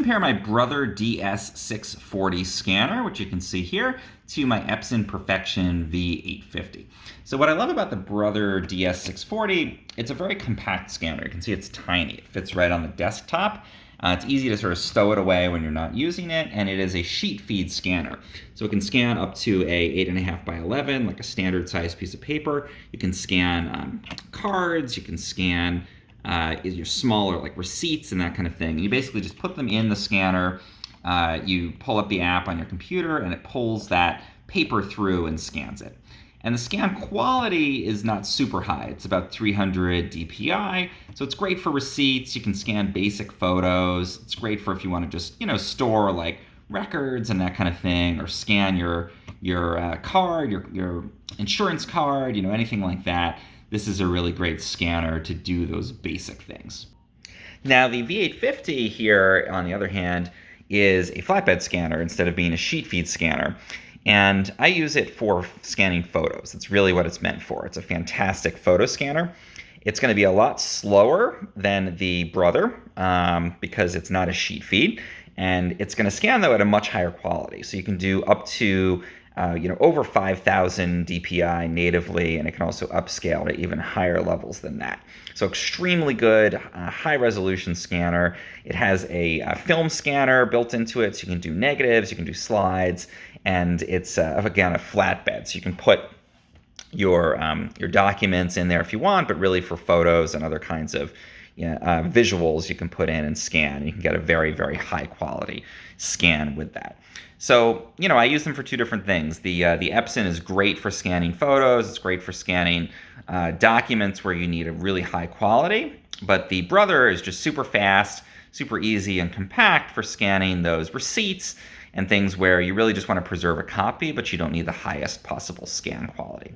compare my Brother DS-640 scanner, which you can see here, to my Epson Perfection V850. So what I love about the Brother DS-640, it's a very compact scanner. You can see it's tiny. It fits right on the desktop. It's easy to sort of stow it away when you're not using it, and it is a sheet feed scanner. So it can scan up to a 8.5 by 11, like a standard size piece of paper. You can scan cards, you can scan your smaller like receipts and that kind of thing. And you basically just put them in the scanner, you pull up the app on your computer, and it pulls that paper through and scans it. And the scan quality is not super high. It's about 300 DPI, so it's great for receipts. You can scan basic photos. It's great for if you want to just, store like records and that kind of thing, or scan your card, your insurance card, anything like that. This is a really great scanner to do those basic things. Now the V850 here, on the other hand, is a flatbed scanner instead of being a sheet feed scanner. And I use it for scanning photos. It's really what it's meant for. It's a fantastic photo scanner. It's going to be a lot slower than the Brother because it's not a sheet feed. And it's going to scan, though, at a much higher quality. So you can do up to over 5,000 DPI natively, and it can also upscale to even higher levels than that. So extremely good, high-resolution scanner. It has a film scanner built into it, so you can do negatives, you can do slides, and it's, again, a flatbed. So you can put your documents in there if you want, but really for photos and other kinds of visuals you can put in and scan, and you can get a very, very high quality scan with that. So, I use them for two different things. The Epson is great for scanning photos. It's great for scanning documents where you need a really high quality. But the Brother is just super fast, super easy, and compact for scanning those receipts and things where you really just want to preserve a copy, but you don't need the highest possible scan quality.